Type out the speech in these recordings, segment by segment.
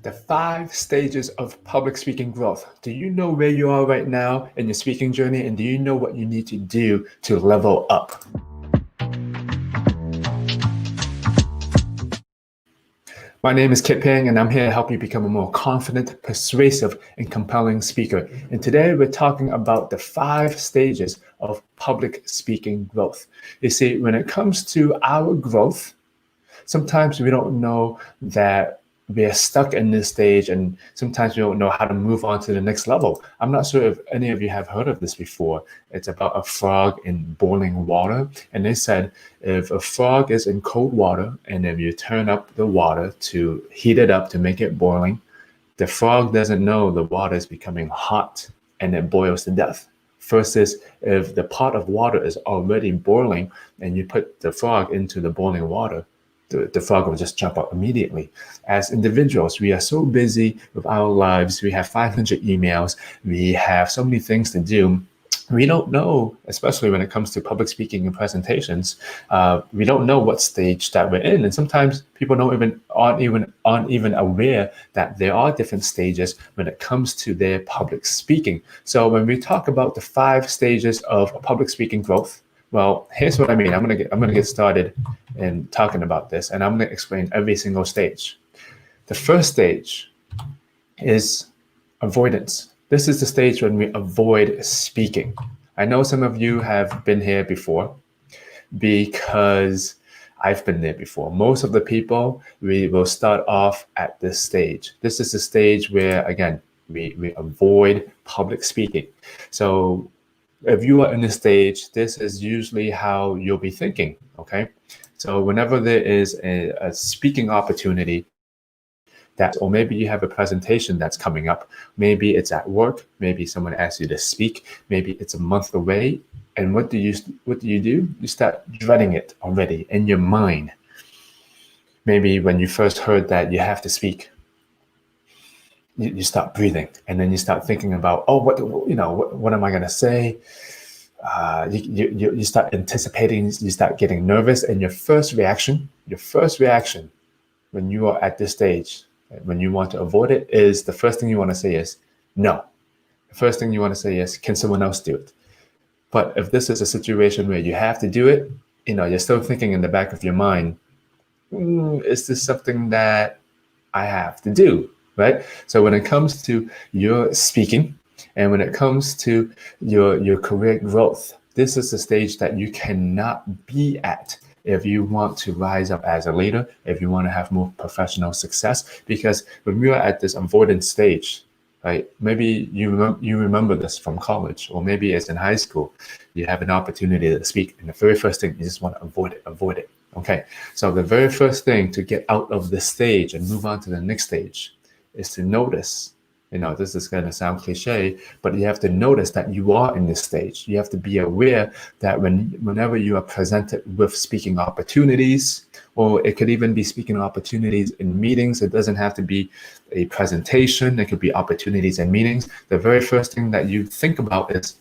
The 5 stages of public speaking growth. Do you know where you are right now in your speaking journey, and do you know what you need to do to level up? My name is Kit Ping, and I'm here to help you become a more confident, persuasive, and compelling speaker. And today we're talking about the 5 stages of public speaking growth. You see, when it comes to our growth, sometimes we don't know that we're stuck in this stage, and sometimes we don't know how to move on to the next level. I'm not sure if any of you have heard of this before. It's about a frog in boiling water. And they said if a frog is in cold water and if you turn up the water to heat it up to make it boiling, the frog doesn't know the water is becoming hot and it boils to death. Versus if the pot of water is already boiling and you put the frog into the boiling water, the frog will just jump out immediately. As individuals, we are so busy with our lives. We have 500 emails. We have so many things to do. We don't know, especially when it comes to public speaking and presentations, we don't know what stage that we're in. And sometimes people aren't even aware that there are different stages when it comes to their public speaking. So when we talk about the 5 stages of public speaking growth, well, here's what I mean. I'm gonna get started in talking about this, and I'm gonna explain every single stage. The first stage is avoidance. This is the stage when we avoid speaking. I know some of you have been here before because I've been there before. Most of the people, we will start off at this stage. This is the stage where, again, we avoid public speaking. So if you are in this stage, this is usually how you'll be thinking, okay? So whenever there is a speaking opportunity, or maybe you have a presentation that's coming up, maybe it's at work, maybe someone asks you to speak, maybe it's a month away, and what do you do? You start dreading it already in your mind. Maybe when you first heard that you have to speak, you start breathing, and then you start thinking about, oh, what am I going to say? You start anticipating, you start getting nervous, and your first reaction when you are at this stage, when you want to avoid it, is the first thing you want to say is no. The first thing you want to say is, can someone else do it? But if this is a situation where you have to do it, you're still thinking in the back of your mind, is this something that I have to do? Right? So when it comes to your speaking and when it comes to your career growth, this is the stage that you cannot be at if you want to rise up as a leader, if you want to have more professional success. Because when we are at this avoidance stage, right? Maybe you remember this from college, or maybe it's in high school. You have an opportunity to speak, and the very first thing, you just want to avoid it. Okay, so the very first thing to get out of this stage and move on to the next stage is to notice. This is going to sound cliche, but you have to notice that you are in this stage. You have to be aware that whenever you are presented with speaking opportunities, or it could even be speaking opportunities in meetings, it doesn't have to be a presentation, it could be opportunities in meetings. The very first thing that you think about is,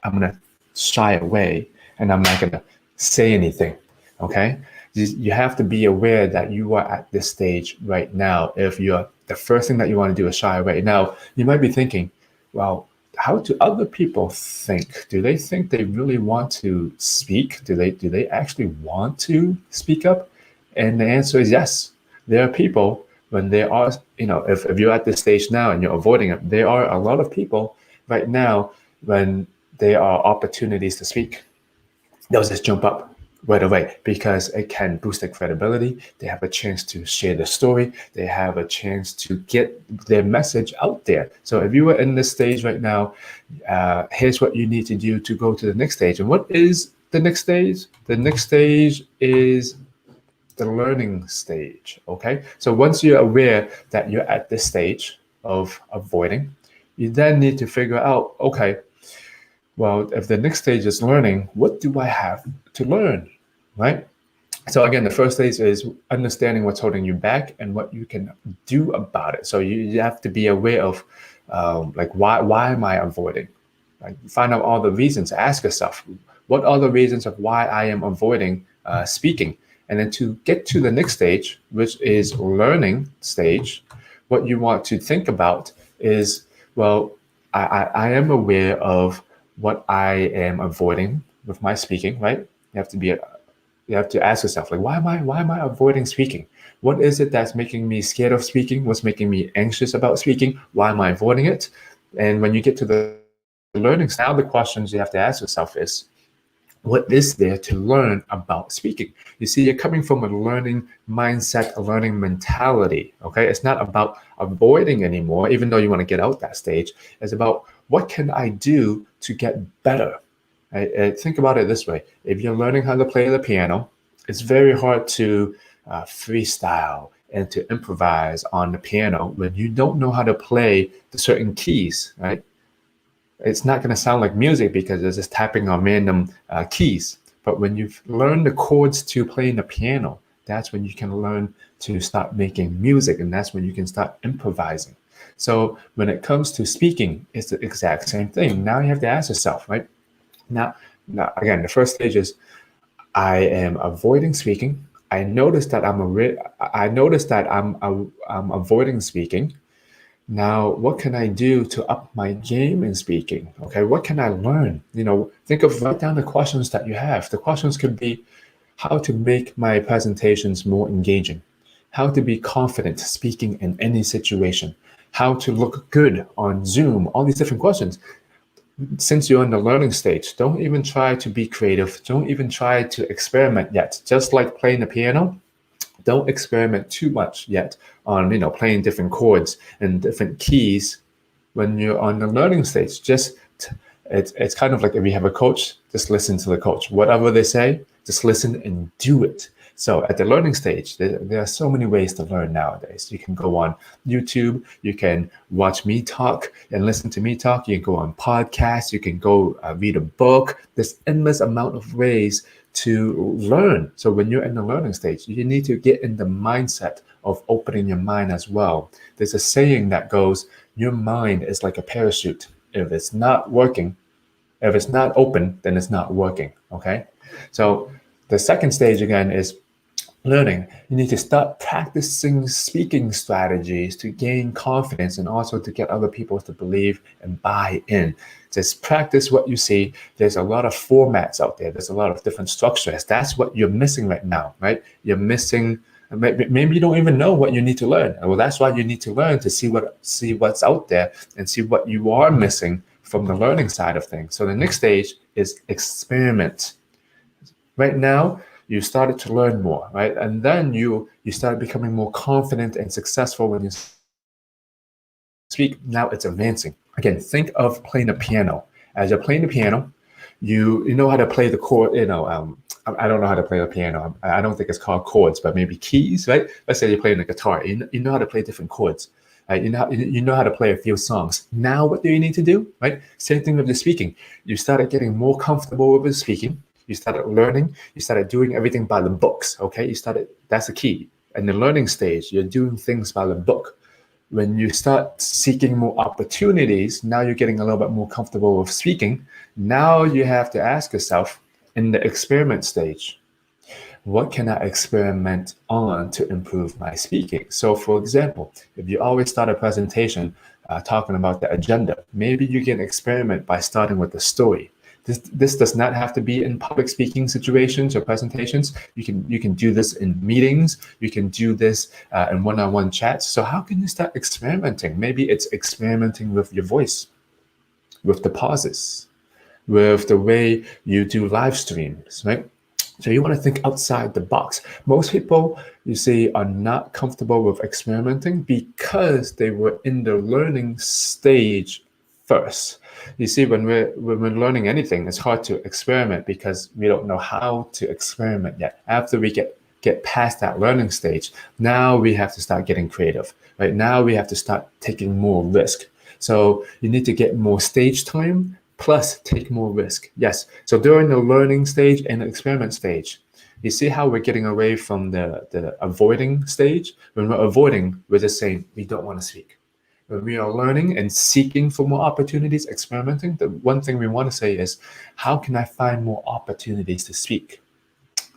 I'm going to shy away and I'm not going to say anything, okay? You have to be aware that you are at this stage right now. If the first thing that you want to do is shy away. Now, you might be thinking, well, how do other people think? Do they think they really want to speak? Do they actually want to speak up? And the answer is yes. There are people, when they are, if you're at this stage now and you're avoiding it, there are a lot of people right now, when there are opportunities to speak, they'll just jump up right away because it can boost their credibility. They have a chance to share the story. They have a chance to get their message out there. So if you are in this stage right now, here's what you need to do to go to the next stage. And what is the next stage? The next stage is the learning stage, okay? So once you're aware that you're at this stage of avoiding, you then need to figure out, okay, well, if the next stage is learning, what do I have to learn, right? So again, the first stage is understanding what's holding you back and what you can do about it. So you have to be aware of why am I avoiding? Like, find out all the reasons. Ask yourself, what are the reasons of why I am avoiding speaking? And then to get to the next stage, which is learning stage, what you want to think about is, well, I am aware of what I am avoiding with my speaking, right? You have to ask yourself, like, why am I avoiding speaking? What is it that's making me scared of speaking? What's making me anxious about speaking? Why am I avoiding it? And when you get to the learning, now the questions you have to ask yourself is, what is there to learn about speaking? You see, you're coming from a learning mindset, a learning mentality. Okay, it's not about avoiding anymore, even though you want to get out that stage. It's about, what can I do to get better? Think about it this way: if you're learning how to play the piano, it's very hard to freestyle and to improvise on the piano when you don't know how to play the certain keys, right? It's not going to sound like music because it's just tapping on random keys. But when you've learned the chords to play the piano, that's when you can learn to start making music, and that's when you can start improvising. So when it comes to speaking, it's the exact same thing. Now you have to ask yourself, right? Now again, the first stage is, I am avoiding speaking. I notice that I'm avoiding speaking. Now, what can I do to up my game in speaking? Okay, what can I learn? Write down the questions that you have. The questions could be, how to make my presentations more engaging, how to be confident speaking in any situation, how to look good on Zoom, all these different questions. Since you're in the learning stage, don't even try to be creative. Don't even try to experiment yet. Just like playing the piano, don't experiment too much yet on playing different chords and different keys when you're on the learning stage. It's kind of like, if you have a coach, just listen to the coach. Whatever they say, just listen and do it. So at the learning stage, there are so many ways to learn nowadays. You can go on YouTube, you can watch me talk and listen to me talk, you can go on podcasts, you can go read a book. There's endless amount of ways to learn. So when you're in the learning stage, you need to get in the mindset of opening your mind as well. There's a saying that goes, your mind is like a parachute. If it's not working, if it's not open, then it's not working. Okay. So the second stage again is learning. You need to start practicing speaking strategies to gain confidence and also to get other people to believe and buy in. Just practice what you see. There's a lot of formats out there. There's a lot of different structures. That's what you're missing right now, right? You're missing, maybe you don't even know what you need to learn. Well, that's why you need to learn, to see what's out there and see what you are missing from the learning side of things. So the next stage is experiment. Right now, you started to learn more, right? And then you started becoming more confident and successful when you speak. Now it's advancing. Again, think of playing a piano. As you're playing the piano, you know how to play the chord. I don't know how to play the piano. I don't think it's called chords, but maybe keys, right? Let's say you're playing the guitar. You know how to play different chords. Right? You know how to play a few songs. Now, what do you need to do? Right? Same thing with the speaking. You started getting more comfortable with the speaking. You started learning. You started doing everything by the books. Okay, that's the key. In the learning stage, you're doing things by the book. When you start seeking more opportunities, now you're getting a little bit more comfortable with speaking. Now you have to ask yourself, in the experiment stage, what can I experiment on to improve my speaking? So for example, if you always start a presentation talking about the agenda, maybe you can experiment by starting with the story. This does not have to be in public speaking situations or presentations. You can do this in meetings. You can do this in one-on-one chats. So how can you start experimenting? Maybe it's experimenting with your voice, with the pauses, with the way you do live streams, right? So you want to think outside the box. Most people, you see, are not comfortable with experimenting because they were in the learning stage first. You see, when we're learning anything, it's hard to experiment because we don't know how to experiment yet. After we get past that learning stage, now we have to start getting creative. Right now, we have to start taking more risk. So you need to get more stage time, plus take more risk. Yes. So during the learning stage and the experiment stage, you see how we're getting away from the avoiding stage? When we're avoiding, we're just saying we don't want to speak. When we are learning and seeking for more opportunities, experimenting, the one thing we want to say is, how can I find more opportunities to speak?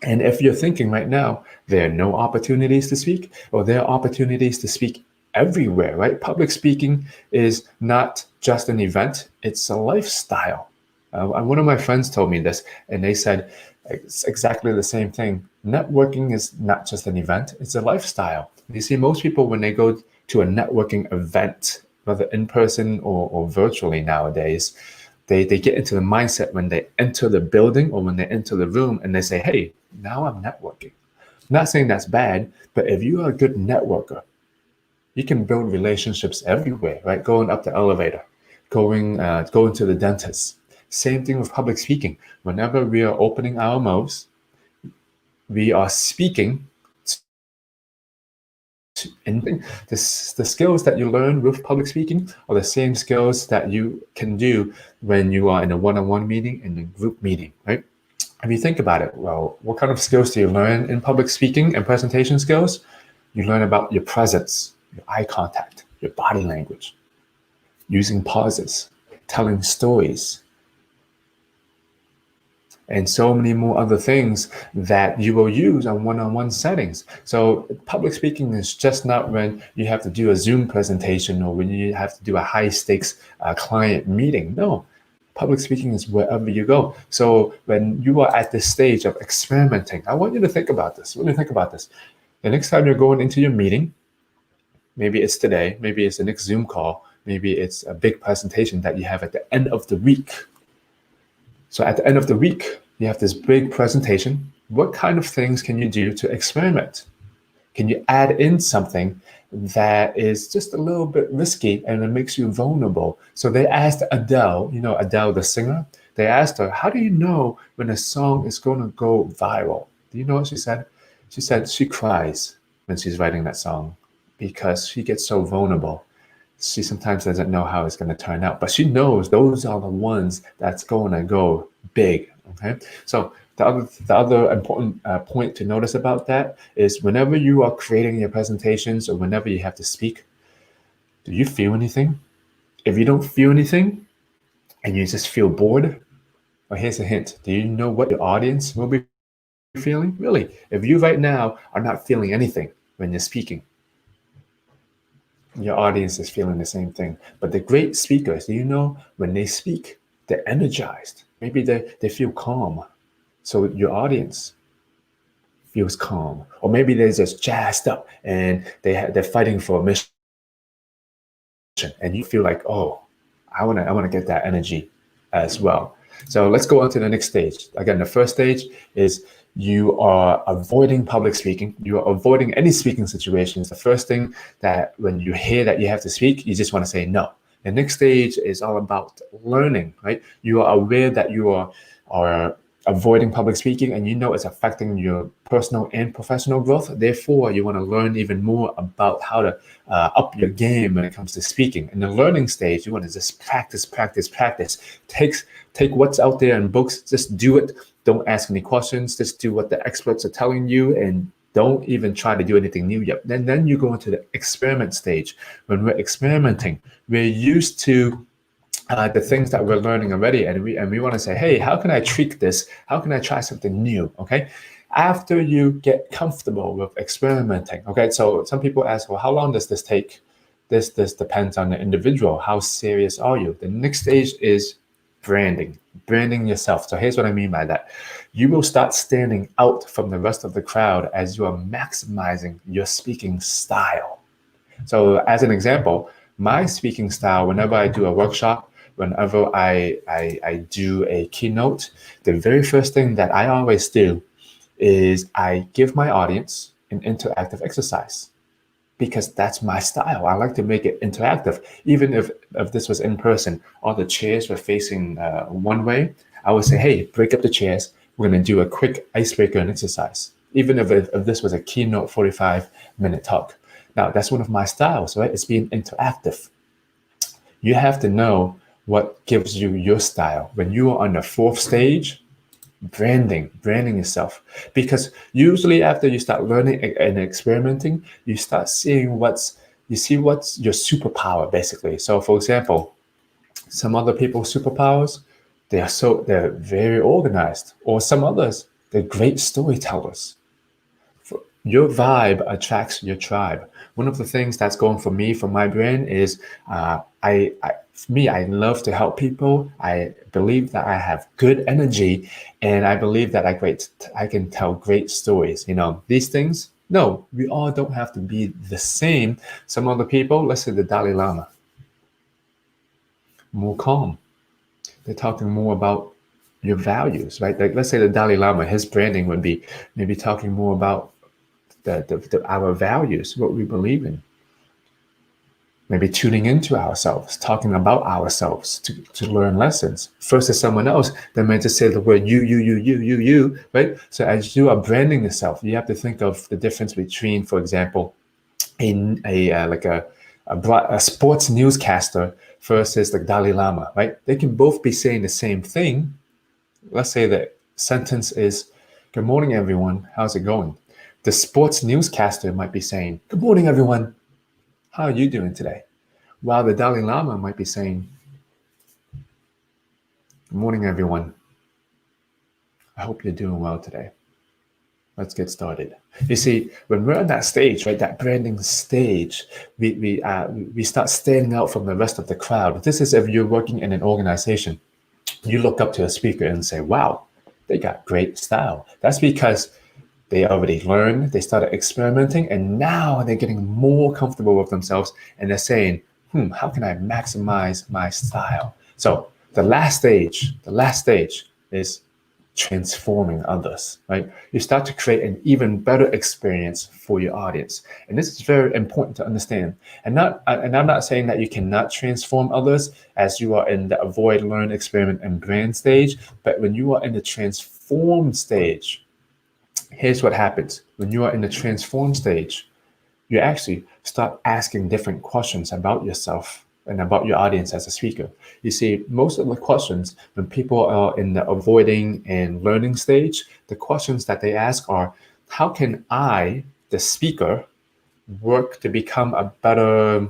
And if you're thinking right now, there are no opportunities to speak, or there are opportunities to speak everywhere, right? Public speaking is not just an event, it's a lifestyle. One of my friends told me this, and they said it's exactly the same thing. Networking is not just an event, it's a lifestyle. You see, most people, when they go to a networking event, whether in person or virtually nowadays, they get into the mindset when they enter the building or when they enter the room and they say, hey, now I'm networking. I'm not saying that's bad, but if you are a good networker, you can build relationships everywhere, right? Going up the elevator, going to the dentist. Same thing with public speaking. Whenever we are opening our mouths, we are speaking. And the skills that you learn with public speaking are the same skills that you can do when you are in a one-on-one meeting and a group meeting, right? If you think about it, well, what kind of skills do you learn in public speaking and presentation skills? You learn about your presence, your eye contact, your body language, using pauses, telling stories, and so many more other things that you will use on one-on-one settings. So public speaking is just not when you have to do a Zoom presentation or when you have to do a high-stakes client meeting. No, public speaking is wherever you go. So when you are at this stage of experimenting, I want you to think about this. Really think about this. The next time you're going into your meeting, maybe it's today, maybe it's the next Zoom call, maybe it's a big presentation that you have at the end of the week. So at the end of the week, you have this big presentation. What kind of things can you do to experiment? Can you add in something that is just a little bit risky and it makes you vulnerable? So they asked Adele, you know, Adele, the singer, they asked her, how do you know when a song is going to go viral? Do you know what she said? She said she cries when she's writing that song because she gets so vulnerable. She sometimes doesn't know how it's going to turn out, but she knows those are the ones that's going to go big. Okay, so the other important point to notice about that is whenever you are creating your presentations or whenever you have to speak, do you feel anything? If you don't feel anything and you just feel bored, well, here's a hint. Do you know what your audience will be feeling? Really, if you right now are not feeling anything when you're speaking, your audience is feeling the same thing. But the great speakers, do you know when they speak, they're energized. Maybe they feel calm. So your audience feels calm. Or maybe they're just jazzed up and they're fighting for a mission. And you feel like, oh, I wanna get that energy as well. So let's go on to the next stage. Again, the first stage is you are avoiding public speaking. You are avoiding any speaking situations. The first thing that when you hear that you have to speak, you just want to say no. The next stage is all about learning, right? You are aware that you are avoiding public speaking and you know it's affecting your personal and professional growth. Therefore, you want to learn even more about how to up your game when it comes to speaking. In the learning stage, you want to just practice. Take what's out there in books, just do it. Don't ask any questions, just do what the experts are telling you and don't even try to do anything new yet. Then you go into the experiment stage. When we're experimenting, we're used to the things that we're learning already, and we want to say, hey, how can I tweak this? How can I try something new? Okay. After you get comfortable with experimenting, okay. So some people ask, well, how long does this take? This depends on the individual. How serious are you? The next stage is branding yourself. So here's what I mean by that. You will start standing out from the rest of the crowd as you are maximizing your speaking style. So as an example, my speaking style, whenever I do a workshop, whenever I do a keynote, the very first thing that I always do is I give my audience an interactive exercise because that's my style. I like to make it interactive. Even if this was in person, all the chairs were facing one way, I would say, hey, break up the chairs. We're going to do a quick icebreaker and exercise. Even if this was a keynote 45-minute talk. Now, that's one of my styles, right? It's being interactive. You have to know what gives you your style. When you are on the fourth stage, branding yourself. Because usually after you start learning and experimenting, you start seeing what's your superpower, basically. So for example, some other people's superpowers, they're very organized, or some others, They're great storytellers. Your vibe attracts your tribe. One of the things that's going for me, for my brain, is for me, I love to help people. I believe that I have good energy, and I believe that I can tell great stories. These things. No, we all don't have to be the same. Some other people, let's say the Dalai Lama, more calm. They're talking more about your values, right? Like, let's say the Dalai Lama, his branding would be maybe talking more about our values, what we believe in. Maybe tuning into ourselves, talking about ourselves to learn lessons. Versus someone else that might just say the word you, right? So as you are branding yourself, you have to think of the difference between, for example, a sports newscaster versus the Dalai Lama, right? They can both be saying the same thing. Let's say the sentence is, "Good morning, everyone. How's it going?" The sports newscaster might be saying, "Good morning, everyone. How are you doing today?" While the Dalai Lama might be saying, "Good morning, everyone. I hope you're doing well today. Let's get started." You see, when we're on that stage, right, that branding stage, we start standing out from the rest of the crowd. This is if you're working in an organization. You look up to a speaker and say, "Wow, they got great style." That's because they already learned, they started experimenting, and now they're getting more comfortable with themselves, and they're saying, how can I maximize my style? So the last stage is transforming others, right? You start to create an even better experience for your audience. And this is very important to understand. And I'm not saying that you cannot transform others as you are in the avoid, learn, experiment, and brand stage, but when you are in the transform stage, here's what happens. When you are in the transform stage, you actually start asking different questions about yourself and about your audience as a speaker. You see, most of the questions when people are in the avoiding and learning stage, the questions that they ask are, how can I, the speaker, work to become a better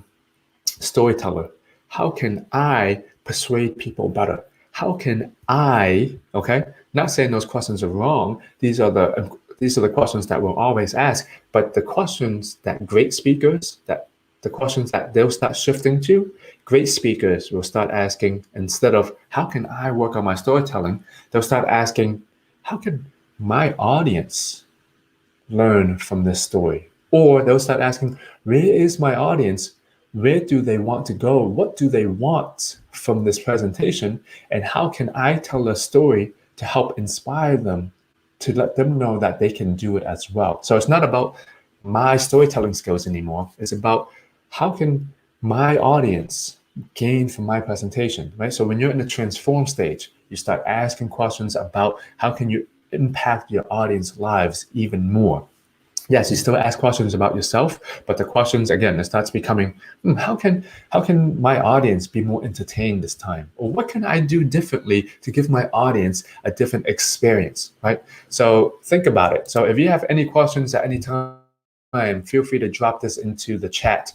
storyteller? How can I persuade people better? How can I, okay, not saying those questions are wrong. These are the questions that we'll always ask, but the questions that great speakers, that the questions that they'll start shifting to, great speakers will start asking, instead of how can I work on my storytelling, they'll start asking, how can my audience learn from this story? Or they'll start asking, where is my audience? Where do they want to go? What do they want from this presentation? And how can I tell a story to help inspire them, to let them know that they can do it as well? So it's not about my storytelling skills anymore. It's about how can my audience gain from my presentation, right? So when you're in the transform stage, you start asking questions about how can you impact your audience lives even more. Yes, you still ask questions about yourself, but the questions again, it starts becoming, how can my audience be more entertained this time? Or what can I do differently to give my audience a different experience, right? So think about it. So if you have any questions at any time, feel free to drop this into the chat.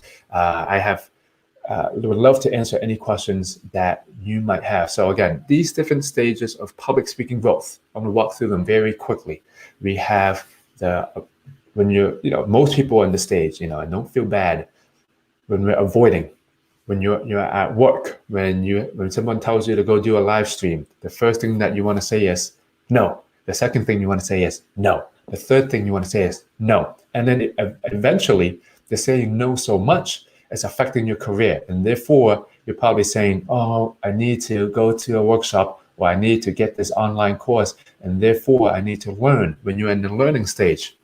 Would love to answer any questions that you might have. So again, these different stages of public speaking growth, I'm going to walk through them very quickly. We have when most people on the stage, and don't feel bad when we're avoiding, when you're at work, when someone tells you to go do a live stream, the first thing that you want to say is no. The second thing you want to say is no. The third thing you want to say is no. And then eventually, the saying no so much is affecting your career. And therefore, you're probably saying, oh, I need to go to a workshop, or I need to get this online course, and therefore I need to learn. When you're in the learning stage,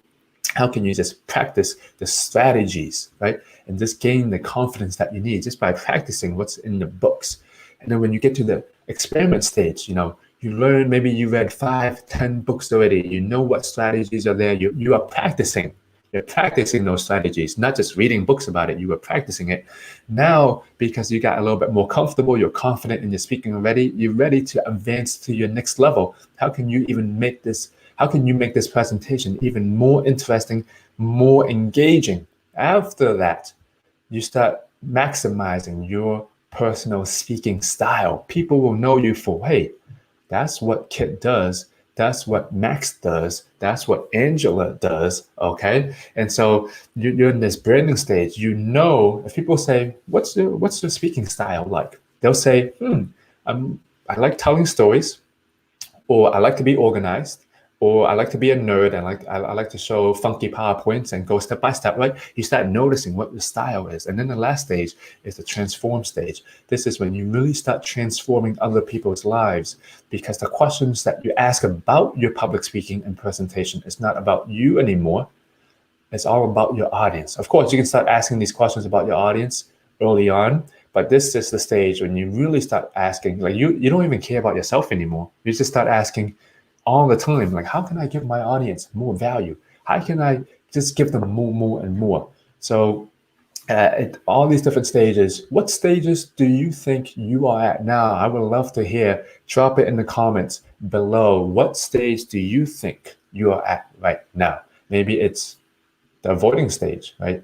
how can you just practice the strategies, right? And just gain the confidence that you need just by practicing what's in the books. And then when you get to the experiment stage, you learn, maybe you read 5, 10 books already. You know what strategies are there. You are practicing. You're practicing those strategies, not just reading books about it. You were practicing it. Now, because you got a little bit more comfortable, you're confident in your speaking already, you're ready to advance to your next level. How can you make this presentation even more interesting, more engaging? After that, you start maximizing your personal speaking style. People will know you for, hey, that's what Kit does. That's what Max does. That's what Angela does. Okay. And so you're in this branding stage. If people say, what's your speaking style like? They'll say, I like telling stories, or I like to be organized, or I like to be a nerd and I like to show funky PowerPoints and go step by step, right? You start noticing what the style is. And then the last stage is the transform stage. This is when you really start transforming other people's lives, because the questions that you ask about your public speaking and presentation is not about you anymore. It's all about your audience. Of course, you can start asking these questions about your audience early on, but this is the stage when you really start asking, like you don't even care about yourself anymore. You just start asking all the time, like, how can I give my audience more value? How can I just give them more and more? So at all these different stages, what stages do you think you are at now? I would love to hear. Drop it in the comments below. What stage do you think you are at right now? Maybe it's the avoiding stage, right?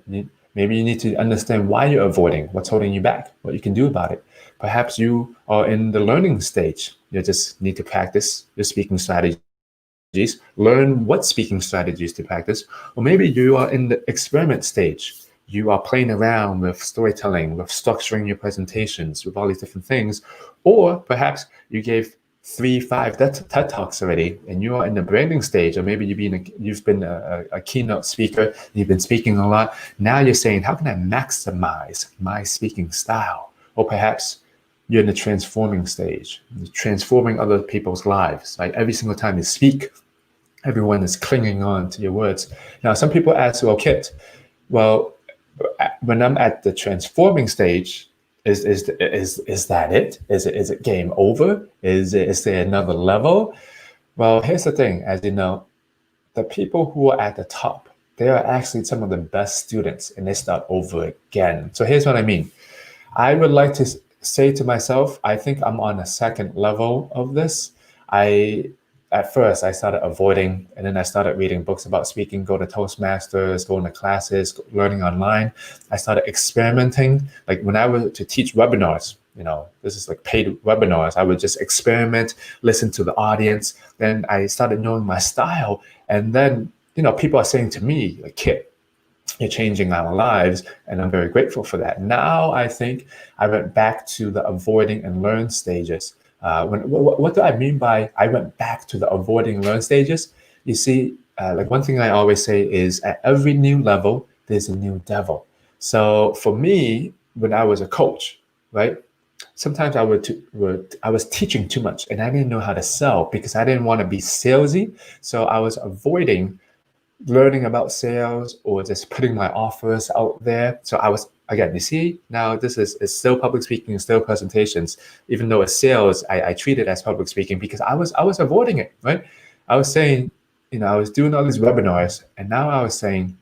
Maybe you need to understand why you're avoiding, what's holding you back, what you can do about it. Perhaps you are in the learning stage. You just need to practice your speaking strategies, learn what speaking strategies to practice. Or maybe you are in the experiment stage. You are playing around with storytelling, with structuring your presentations, with all these different things. Or perhaps you gave 3, 5 TED Talks already, and you are in the branding stage, or maybe you've been a keynote speaker, you've been speaking a lot. Now you're saying, how can I maximize my speaking style? Or perhaps you're in the transforming stage, transforming other people's lives. Like every single time you speak, everyone is clinging on to your words. Now, some people ask, well, Kit, when I'm at the transforming stage, is that it? Is it game over? Is there another level? Well, here's the thing, as you know, the people who are at the top, they are actually some of the best students, and they start over again. So here's what I mean. I would like to say to myself, I think I'm on a second level of this. At first, I started avoiding, and then I started reading books about speaking, go to Toastmasters, going to classes, learning online. I started experimenting. Like when I was to teach webinars, this is like paid webinars, I would just experiment, listen to the audience. Then I started knowing my style. And then, people are saying to me, like, Kit, you're changing our lives, and I'm very grateful for that. Now I think I went back to the avoiding and learn stages. What do I mean by I went back to the avoiding and learn stages? You see, like one thing I always say is at every new level, there's a new devil. So for me, when I was a coach, right, sometimes I was teaching too much, and I didn't know how to sell because I didn't want to be salesy. So I was avoiding learning about sales or just putting my offers out there. So I was, again, you see, now this is still public speaking, still presentations. Even though it's sales, I treat it as public speaking because I was avoiding it, right? I was saying, I was doing all these webinars, and now I was saying,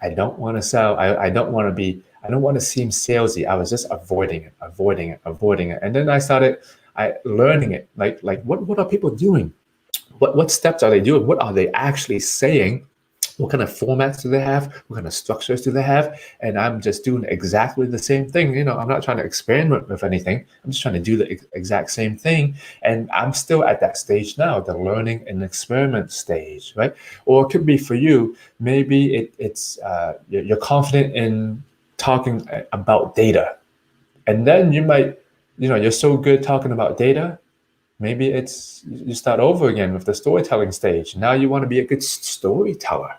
I don't want to sell. I don't want to seem salesy. I was just avoiding it. And then I started learning it. Like what are people doing? What steps are they doing? What are they actually saying? What kind of formats do they have? What kind of structures do they have? And I'm just doing exactly the same thing. I'm not trying to experiment with anything. I'm just trying to do the exact same thing. And I'm still at that stage now, the learning and experiment stage, right? Or it could be for you, maybe it's you're confident in talking about data. And then you might, you're so good talking about data. Maybe you start over again with the storytelling stage. Now you want to be a good storyteller.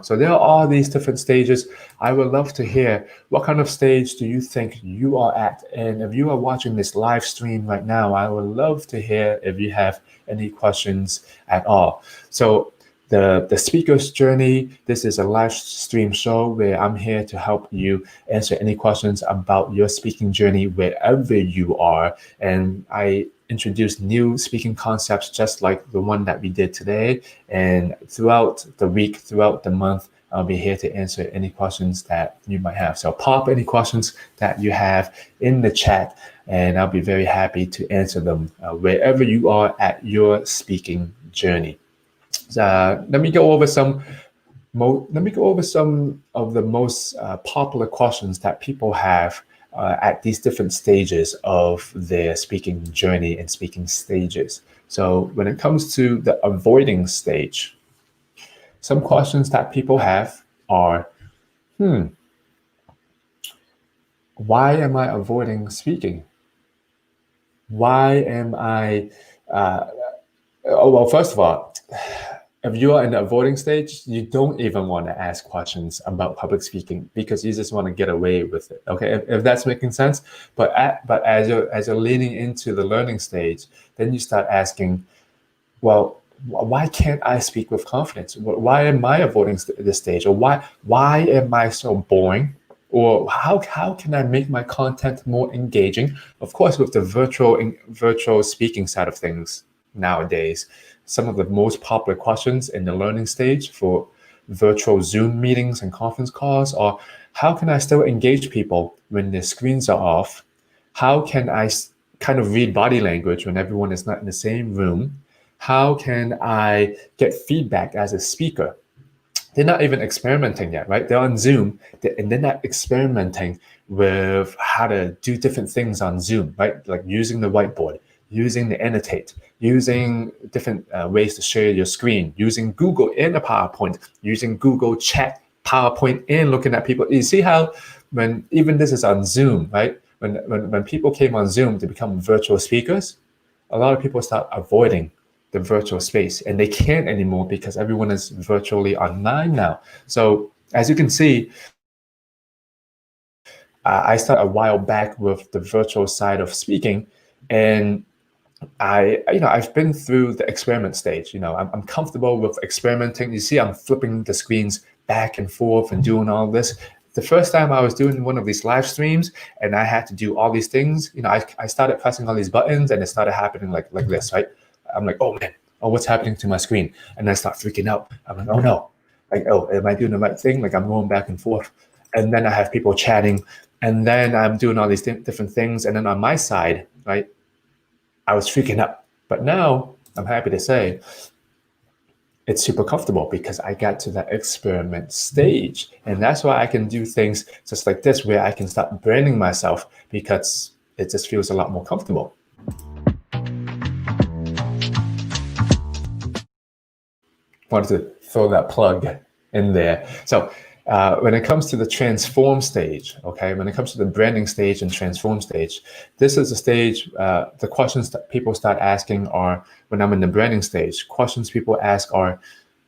So there are all these different stages. I would love to hear, what kind of stage do you think you are at? And if you are watching this live stream right now, I would love to hear if you have any questions at all. So the speaker's journey, this is a live stream show where I'm here to help you answer any questions about your speaking journey wherever you are. And I introduce new speaking concepts just like the one that we did today. And throughout the week, throughout the month, I'll be here to answer any questions that you might have. So pop any questions that you have in the chat, and I'll be very happy to answer them wherever you are at your speaking journey. Let me go over some of the most popular questions that people have at these different stages of their speaking journey and speaking stages. So when it comes to the avoiding stage, some questions that people have are, why am I avoiding speaking? Why am I, well, first of all, if you are in the avoiding stage, you don't even want to ask questions about public speaking because you just want to get away with it. Okay, if that's making sense. But as you're leaning into the learning stage, then you start asking, well, why can't I speak with confidence? Why am I avoiding this stage? Or why am I so boring? Or how can I make my content more engaging? Of course, with the virtual speaking side of things nowadays, some of the most popular questions in the learning stage for virtual Zoom meetings and conference calls are, how can I still engage people when their screens are off? How can I kind of read body language when everyone is not in the same room? How can I get feedback as a speaker? They're not even experimenting yet, right? They're on Zoom and they're not experimenting with how to do different things on Zoom, right? Like using the whiteboard, using the annotate, using different ways to share your screen, using Google in a PowerPoint, using Google Chat, PowerPoint, and looking at people. You see how when even this is on Zoom, right? When people came on Zoom to become virtual speakers, a lot of people start avoiding the virtual space, and they can't anymore because everyone is virtually online now. So as you can see, I started a while back with the virtual side of speaking, and I've been through the experiment stage. I'm comfortable with experimenting. You see, I'm flipping the screens back and forth and doing all this. The first time I was doing one of these live streams and I had to do all these things, I started pressing all these buttons and it started happening like this, right? I'm like, oh man, oh, what's happening to my screen? And I start freaking out. I'm like, oh no, like, oh, am I doing the right thing? Like I'm going back and forth. And then I have people chatting, and then I'm doing all these different things. And then on my side, right, I was freaking out. But now I'm happy to say it's super comfortable because I got to that experiment stage. And that's why I can do things just like this, where I can start branding myself because it just feels a lot more comfortable. Wanted to throw that plug in there. So when it comes to the transform stage, okay, when it comes to the branding stage and transform stage, this is a stage, the questions that people start asking are, when I'm in the branding stage, questions people ask are,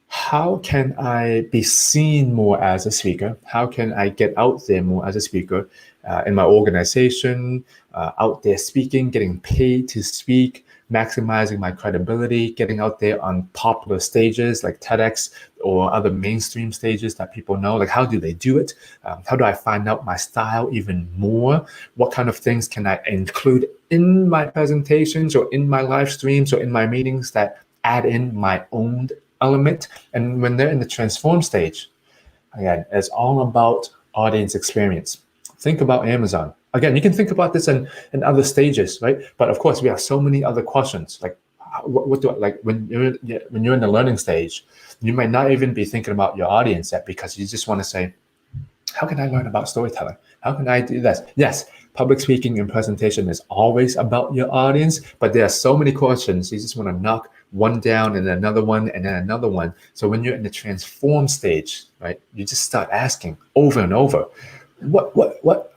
how can I be seen more as a speaker? How can I get out there more as a speaker in my organization, out there speaking, getting paid to speak, maximizing my credibility, getting out there on popular stages like TEDx or other mainstream stages that people know? Like, how do they do it? How do I find out my style even more? What kind of things can I include in my presentations or in my live streams or in my meetings that add in my own element? And when they're in the transform stage, again, it's all about audience experience. Think about Amazon. Again, you can think about this in other stages, right? But of course, we have so many other questions. Like, what do I like when you're in the learning stage? You might not even be thinking about your audience yet because you just want to say, how can I learn about storytelling? How can I do this? Yes, public speaking and presentation is always about your audience, but there are so many questions. You just want to knock one down and then another one and then another one. So when you're in the transform stage, right, you just start asking over and over,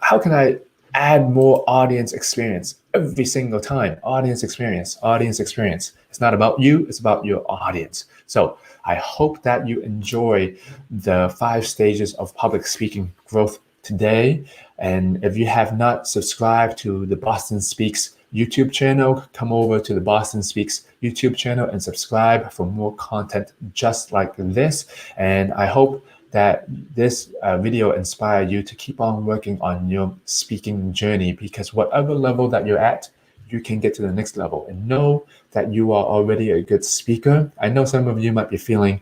how can I add more audience experience every single time? Audience experience, audience experience. It's not about you, it's about your audience. So I hope that you enjoy the 5 stages of public speaking growth today. And if you have not subscribed to the Boston Speaks YouTube channel, come over to the Boston Speaks YouTube channel and subscribe for more content just like this. And I hope that this video inspired you to keep on working on your speaking journey, because whatever level that you're at, you can get to the next level, and know that you are already a good speaker. I know some of you might be feeling,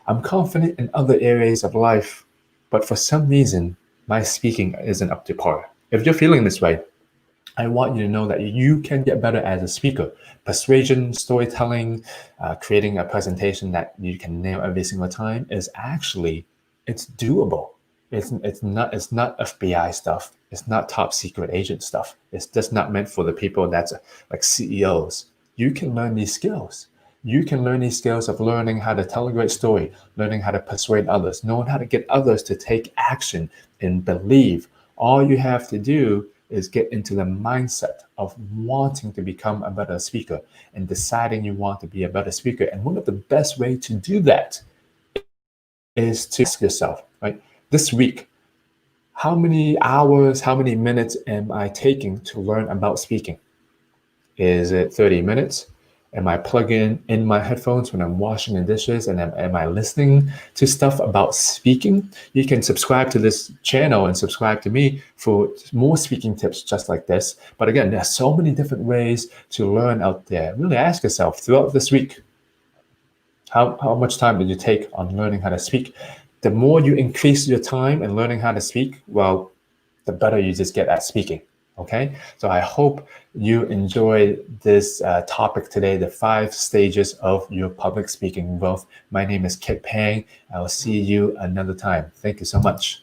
I'm confident in other areas of life, but for some reason, my speaking isn't up to par. If you're feeling this way, I want you to know that you can get better as a speaker. Persuasion, storytelling, creating a presentation that you can nail every single time is actually, it's doable. It's not FBI stuff. It's not top secret agent stuff. It's just not meant for the people that's like CEOs. You can learn these skills. You can learn these skills of learning how to tell a great story, learning how to persuade others, knowing how to get others to take action and believe. All you have to do is get into the mindset of wanting to become a better speaker and deciding you want to be a better speaker. And one of the best ways to do that is to ask yourself, right, this week, how many hours, how many minutes am I taking to learn about speaking? Is it 30 minutes? Am I plugging in my headphones when I'm washing the dishes, and am I listening to stuff about speaking? You can subscribe to this channel and subscribe to me for more speaking tips just like this. But again, there's so many different ways to learn out there. Really ask yourself throughout this week, how much time did you take on learning how to speak? The more you increase your time in learning how to speak, well, the better you just get at speaking. Okay, so I hope you enjoy this topic today, the 5 stages of your public speaking growth. My name is Kit Pang. I will see you another time. Thank you so much.